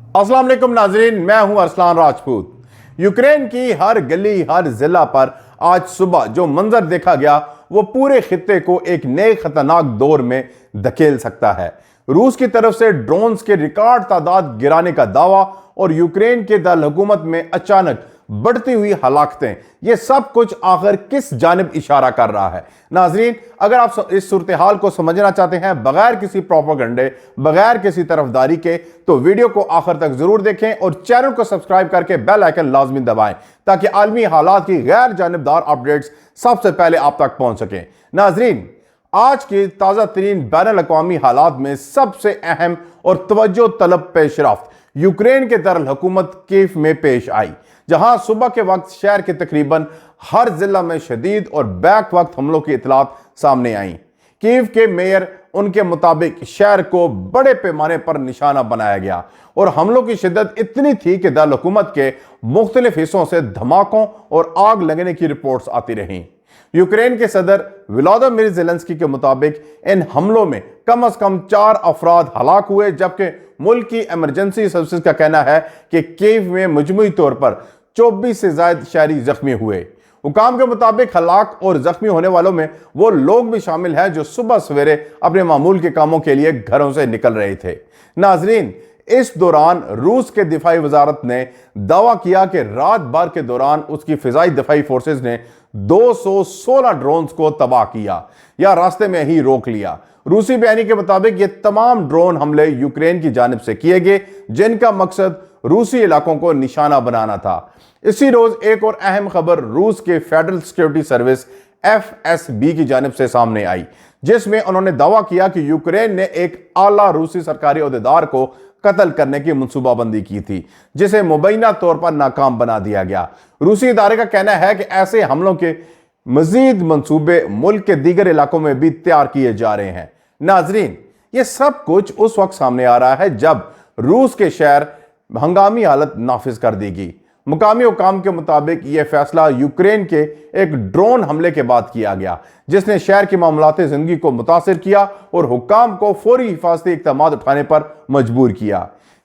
अस्सलाम वालेकुम नाजरीन, मैं हूं अरसलान राजपूत। यूक्रेन की हर गली हर जिला पर आज सुबह जो मंजर देखा गया वो पूरे खित्ते को एक नए खतरनाक दौर में धकेल सकता है। रूस की तरफ से ड्रोन्स के रिकॉर्ड तादाद गिराने का दावा और यूक्रेन के दारकूमत में अचानक बढ़ती हुई हलाकतें, ये सब कुछ आखिर किस जानिब इशारा कर रहा है। नाजरीन, अगर आप इस सूरत हाल को समझना चाहते हैं बगैर किसी प्रोपेगेंडे, बगैर किसी तरफदारी के, तो वीडियो को आखिर तक जरूर देखें और चैनल को सब्सक्राइब करके बेल आइकन लाजमी दबाएं ताकि आलमी हालात की गैर जानिबदार अपडेट्स सबसे पहले आप तक पहुंच सकें। नाजरीन, आज की ताज़ा तरीन बैनुल अक़वामी हालात में सबसे अहम और तवज्जो तलब पेशरफ्त यूक्रेन के दारकूमत कीव में पेश आई, जहां सुबह के वक्त शहर के तकरीबन हर जिला में शदीद और बैक वक्त हमलों की इतलात सामने आई। कीव के मेयर उनके मुताबिक शहर को बड़े पैमाने पर निशाना बनाया गया और हमलों की शिद्दत इतनी थी कि दारकूमत के मुख्तलिफ हिस्सों से धमाकों और आग लगने की रिपोर्ट्स आती रहीं। यूक्रेन के सदर वोलोदिमीर ज़ेलेंस्की के मुताबिक इन हमलों में कम से कम 4 अफराद हलाक हुए, जबकि मुल्क की इमरजेंसी सर्विसेज का कहना है कि कीव में मजमूई तौर पर 24 से ज्यादा शहरी जख्मी हुए। हुकाम के मुताबिक हलाक और जख्मी होने वालों में वो लोग भी शामिल हैं जो सुबह सवेरे अपने मामूल के कामों के लिए घरों से निकल रहे थे। नाजरीन, इस दौरान रूस के दिफाई वजारत ने दावा किया कि रात भर के दौरान उसकी फिजाई दिफाई फोर्सेज ने 216 ड्रोन्स को तबाह किया या रास्ते में ही रोक लिया। रूसी बयानी के मुताबिक ये तमाम ड्रोन हमले यूक्रेन की जानिब से किए गए, जिनका मकसद रूसी इलाकों को निशाना बनाना था। इसी रोज एक और अहम खबर रूस के फेडरल सिक्योरिटी सर्विस FSB की जानिब से सामने आई, जिसमें उन्होंने दावा किया कि यूक्रेन ने एक आला रूसी सरकारी ओहदेदार को कत्ल करने की मनसूबाबंदी की थी, जिसे मुबैना तौर पर नाकाम बना दिया गया। रूसी इदारे का कहना है कि ऐसे हमलों के मजीद मंसूबे मुल्क के दीगर इलाकों में भी तैयार किए जा रहे हैं। नाजरीन, ये सब कुछ उस वक्त सामने आ रहा है जब रूस के शहर हंगामी हालत नाफिज कर दी गई। मुकामी हुकाम के मुताबिक यह फैसला यूक्रेन के एक ड्रोन हमले के बाद किया गया, जिसने शहर की मामलाती जिंदगी को मुतासिर किया और हुकाम को फौरी हिफाजती इक़दामात उठाने पर मजबूर किया।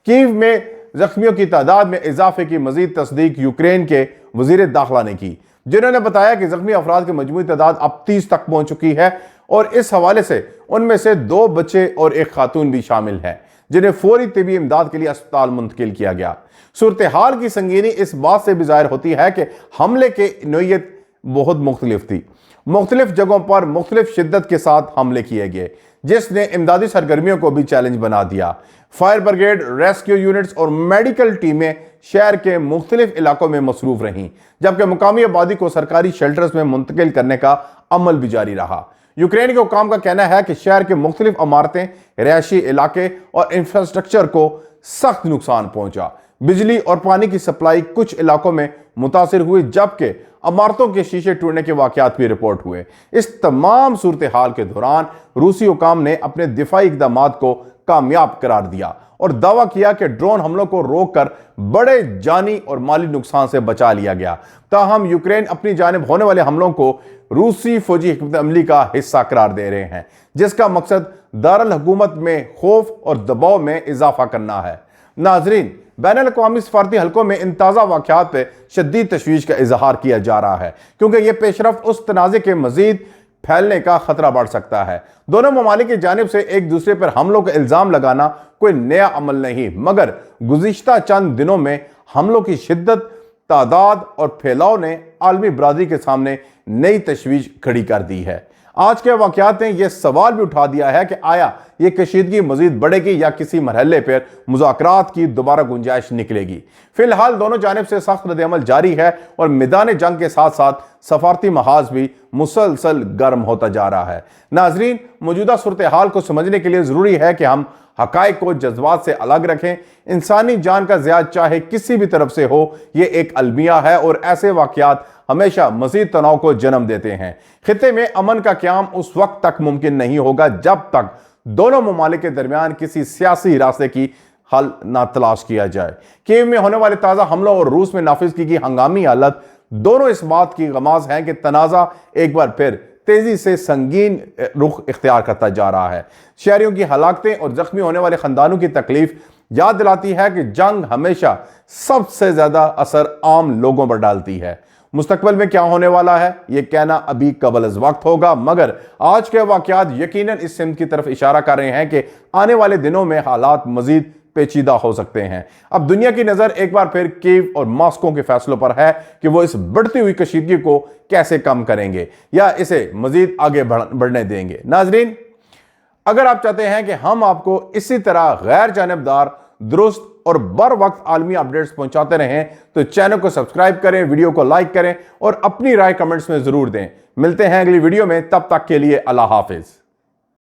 कीव में जख्मियों की तादाद में इजाफे की मजीद तस्दीक यूक्रेन के वजीर दाखिला ने की, जिन्होंने बताया कि जख्मी अफराद की मजमूई तादाद अब 30 तक पहुंच चुकी है और इस हवाले से उनमें से 2 बच्चे और एक खातून भी शामिल है, जिन्हें फौरी तिबी इमदाद के लिए अस्पताल मुंतकिल किया गया। सूरत हाल की संगीनी इस बात से भी जाहिर होती है कि हमले की नोयत बहुत मुख्तलिफ थी। मुख्तलिफ जगहों पर मुख्तलिफ शिद्दत के साथ हमले किए गए, जिसने इमदादी सरगर्मियों को भी चैलेंज बना दिया। फायर ब्रिगेड, रेस्क्यू यूनिट्स और मेडिकल टीमें शहर के मुख्तलिफ इलाकों में मसरूफ रहीं, जबकि मुकामी आबादी को सरकारी शेल्टर्स में मुंतकिल करने का अमल भी जारी रहा। यूक्रेन के हुकाम का कहना है कि शहर के मुख्तलिफ इमारतें, रिहायशी इलाके और इंफ्रास्ट्रक्चर को सख्त नुकसान पहुंचा। बिजली और पानी की सप्लाई कुछ इलाकों में मुतासिर हुई, जबकि इमारतों के शीशे टूटने के वाकयात भी रिपोर्ट हुए। इस तमाम सूरत हाल के दौरान रूसी हुकाम ने अपने दिफाई इक़दामात को कामयाब करार दिया और दावा किया कि ड्रोन हमलों को रोककर बड़े जानी और माली नुकसान से बचा लिया गया। ताहम यूक्रेन अपनी जानिब होने वाले हमलों को रूसी फौजी हिकमत अमली का हिस्सा करार दे रहे हैं, जिसका मकसद दारकूमत में खौफ और दबाव में इजाफा करना है। नाजरीन, बैनुल अक़वामी सफारती हलकों में इन ताज़ा वाक़यात पर शदीद तशवीश का इजहार किया जा रहा है, क्योंकि यह पेशरफ्त उस तनाज़े के मजीद फैलने का खतरा बढ़ सकता है। दोनों ममालिक की जानिब से एक दूसरे पर हमलों का इल्ज़ाम लगाना कोई नया अमल नहीं, मगर गुज़िश्ता चंद दिनों में हमलों की शिद्दत, तादाद और फैलाव ने आलमी बरादरी के सामने नई तशवीश खड़ी कर दी है। आज के वाक़यात ने यह सवाल भी उठा दिया है कि आया ये कशीदगी मजीद बढ़ेगी या किसी मरहले पर मुज़ाकरात की दोबारा गुंजाइश निकलेगी। फिलहाल दोनों जानिब से सख्त रद्द-ए-अमल जारी है और मैदान जंग के साथ साथ सफारती महाज भी मुसलसल गर्म होता जा रहा है। नाजरीन, मौजूदा सूरत हाल को समझने के लिए ज़रूरी है कि हम हक़ाइक़ को जज्बात से अलग रखें। इंसानी जान का ज़िया चाहे किसी भी तरफ से हो, ये एक अलमिया है और ऐसे वाक़यात हमेशा मज़ीद तनाव को जन्म देते हैं। खित्ते में अमन का क़याम उस वक्त तक मुमकिन नहीं होगा जब तक दोनों ममालिक के दरमियान किसी सियासी रास्ते की हल ना तलाश किया जाए। कीव में होने वाले ताज़ा हमलों और रूस में नाफिज की गई हंगामी हालत दोनों इस बात की गमाज़ हैं कि तनाज़ा एक बार फिर तेजी से संगीन रुख इख्तियार करता जा रहा है। शहरियों की हलाकतें और जख्मी होने वाले खानदानों की तकलीफ याद दिलाती है कि जंग हमेशा सबसे ज्यादा असर आम लोगों पर डालती है। मुस्तकबिल में क्या होने वाला है यह कहना अभी कबल अज़ वक्त होगा, मगर आज के वाक़यात यकीनन इस सिमत की तरफ इशारा कर रहे हैं कि आने वाले दिनों में हालात मजीद पेचीदा हो सकते हैं। अब दुनिया की नजर एक बार फिर कीव और मॉस्को के फैसलों पर है कि वो इस बढ़ती हुई कशीदगी को कैसे कम करेंगे या इसे मजीद आगे बढ़ने देंगे। नाजरीन, अगर आप चाहते हैं कि हम आपको इसी तरह गैर जानिबदार, दुरुस्त और बर वक्त आलमी अपडेट्स पहुंचाते रहें तो चैनल को सब्सक्राइब करें, वीडियो को लाइक करें और अपनी राय कमेंट्स में जरूर दें। मिलते हैं अगली वीडियो में, तब तक के लिए अल्लाह हाफिज।